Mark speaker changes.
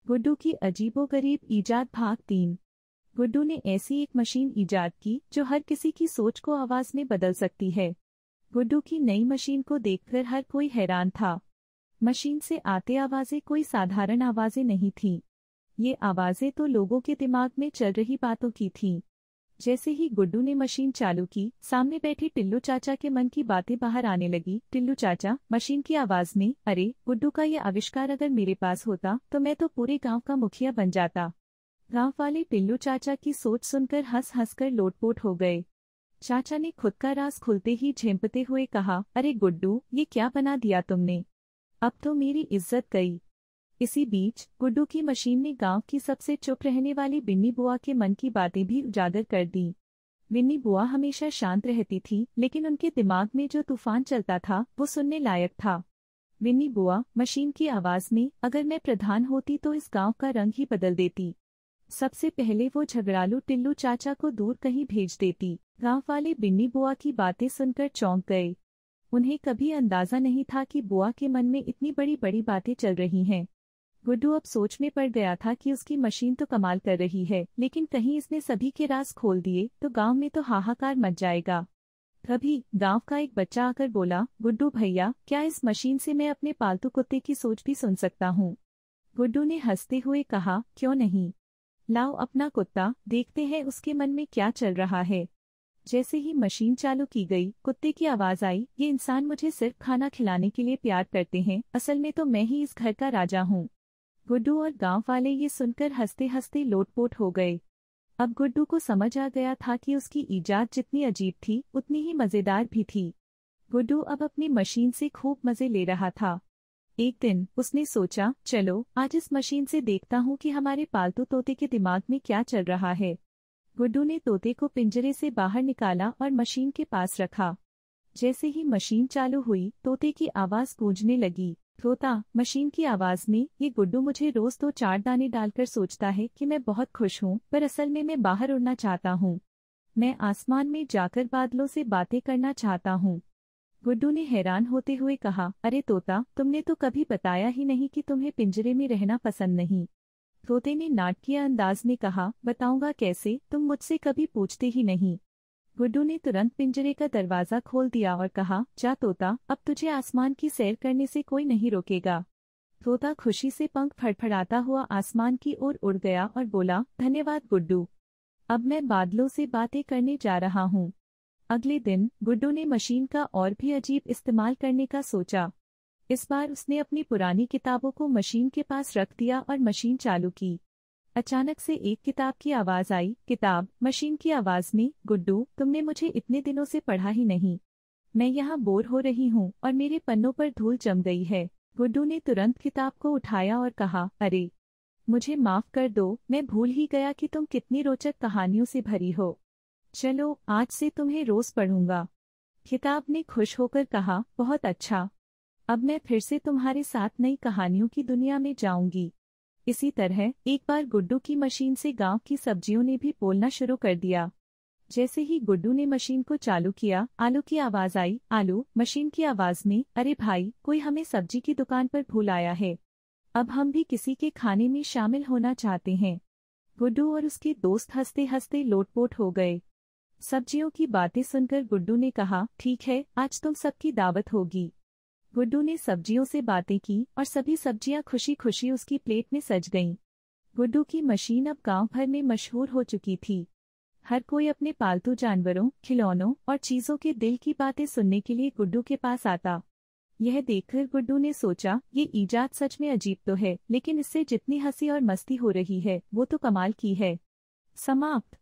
Speaker 1: गुड्डू की अजीबोगरीब ईजाद भाग 3। गुड्डू ने ऐसी एक मशीन ईजाद की जो हर किसी की सोच को आवाज में बदल सकती है। गुड्डू की नई मशीन को देखकर हर कोई हैरान था। मशीन से आते आवाजें कोई साधारण आवाजें नहीं थीं। ये आवाजें तो लोगों के दिमाग में चल रही बातों की थीं। जैसे ही गुड्डू ने मशीन चालू की, सामने बैठे टिल्लू चाचा के मन की बातें बाहर आने लगी। टिल्लू चाचा मशीन की आवाज में, अरे गुड्डू का ये आविष्कार अगर मेरे पास होता तो मैं तो पूरे गांव का मुखिया बन जाता। गांव वाले टिल्लू चाचा की सोच सुनकर हंस हंसकर लोटपोट हो गए। चाचा ने खुद का राज खुलते ही झेंपते हुए कहा, अरे गुड्डू, ये क्या बना दिया तुमने? अब तो मेरी इज्जत गई। इसी बीच गुड्डू की मशीन ने गांव की सबसे चुप रहने वाली बिन्नी बुआ के मन की बातें भी उजागर कर दी। बिन्नी बुआ हमेशा शांत रहती थी, लेकिन उनके दिमाग में जो तूफान चलता था वो सुनने लायक था। बिन्नी बुआ मशीन की आवाज में, अगर मैं प्रधान होती तो इस गांव का रंग ही बदल देती। सबसे पहले वो झगड़ालू टिल्लू चाचा को दूर कहीं भेज देती। गांव वाले बिन्नी बुआ की बातें सुनकर चौंक गए। उन्हें कभी अंदाजा नहीं था कि बुआ के मन में इतनी बड़ी बड़ी बातें चल रही हैं। गुड्डू अब सोच में पड़ गया था कि उसकी मशीन तो कमाल कर रही है, लेकिन कहीं इसने सभी के राज खोल दिए तो गांव में तो हाहाकार मच जाएगा। तभी गांव का एक बच्चा आकर बोला, गुड्डू भैया, क्या इस मशीन से मैं अपने पालतू कुत्ते की सोच भी सुन सकता हूँ? गुड्डू ने हंसते हुए कहा, क्यों नहीं, लाओ अपना कुत्ता, देखते हैं उसके मन में क्या चल रहा है। जैसे ही मशीन चालू की गई, कुत्ते की आवाज आई, ये इंसान मुझे सिर्फ खाना खिलाने के लिए प्यार करते हैं, असल में तो मैं ही इस घर का राजा हूँ। गुड्डू और गांव वाले ये सुनकर हंसते हंसते लोटपोट हो गए। अब गुड्डू को समझ आ गया था कि उसकी ईजाद जितनी अजीब थी उतनी ही मजेदार भी थी। गुड्डू अब अपनी मशीन से खूब मजे ले रहा था। एक दिन उसने सोचा, चलो आज इस मशीन से देखता हूँ कि हमारे पालतू तोते के दिमाग में क्या चल रहा है। गुड्डू ने तोते को पिंजरे से बाहर निकाला और मशीन के पास रखा। जैसे ही मशीन चालू हुई, तोते की आवाज गूंजने लगी। तोता मशीन की आवाज में, ये गुड्डू मुझे रोज 2-4 दाने डालकर सोचता है कि मैं बहुत खुश हूँ, पर असल में मैं बाहर उड़ना चाहता हूँ। मैं आसमान में जाकर बादलों से बातें करना चाहता हूँ। गुड्डू ने हैरान होते हुए कहा, अरे तोता, तुमने तो कभी बताया ही नहीं कि तुम्हें पिंजरे में रहना पसंद नहीं। तोते ने नाटकीय अंदाज में कहा, बताऊंगा कैसे, तुम मुझसे कभी पूछते ही नहीं। गुड्डू ने तुरंत पिंजरे का दरवाजा खोल दिया और कहा, जा तोता, अब तुझे आसमान की सैर करने से कोई नहीं रोकेगा। तोता खुशी से पंख फड़फड़ाता हुआ आसमान की ओर उड़ गया और बोला, धन्यवाद गुड्डू, अब मैं बादलों से बातें करने जा रहा हूँ। अगले दिन गुड्डू ने मशीन का और भी अजीब इस्तेमाल करने का सोचा। इस बार उसने अपनी पुरानी किताबों को मशीन के पास रख दिया और मशीन चालू की। अचानक से एक किताब की आवाज आई। किताब मशीन की आवाज में, गुड्डू, तुमने मुझे इतने दिनों से पढ़ा ही नहीं। मैं यहाँ बोर हो रही हूँ और मेरे पन्नों पर धूल जम गई है। गुड्डू ने तुरंत किताब को उठाया और कहा, अरे मुझे माफ कर दो, मैं भूल ही गया कि तुम कितनी रोचक कहानियों से भरी हो। चलो आज से तुम्हें रोज पढ़ूंगा। किताब ने खुश होकर कहा, बहुत अच्छा, अब मैं फिर से तुम्हारे साथ नई कहानियों की दुनिया में जाऊंगी। इसी तरह एक बार गुड्डू की मशीन से गांव की सब्जियों ने भी बोलना शुरू कर दिया। जैसे ही गुड्डू ने मशीन को चालू किया, आलू की आवाज आई। आलू मशीन की आवाज में, अरे भाई, कोई हमें सब्जी की दुकान पर भूल आया है। अब हम भी किसी के खाने में शामिल होना चाहते हैं। गुड्डू और उसके दोस्त हंसते हंसते लोटपोट हो गए। सब्जियों की बातें सुनकर गुड्डू ने कहा, ठीक है, आज तुम सबकी दावत होगी। गुड्डू ने सब्जियों से बातें की और सभी सब्जियां खुशी खुशी उसकी प्लेट में सज गईं। गुड्डू की मशीन अब गांव भर में मशहूर हो चुकी थी। हर कोई अपने पालतू जानवरों, खिलौनों और चीजों के दिल की बातें सुनने के लिए गुड्डू के पास आता। यह देखकर गुड्डू ने सोचा, ये ईजाद सच में अजीब तो है, लेकिन इससे जितनी हंसी और मस्ती हो रही है वो तो कमाल की है। समाप्त।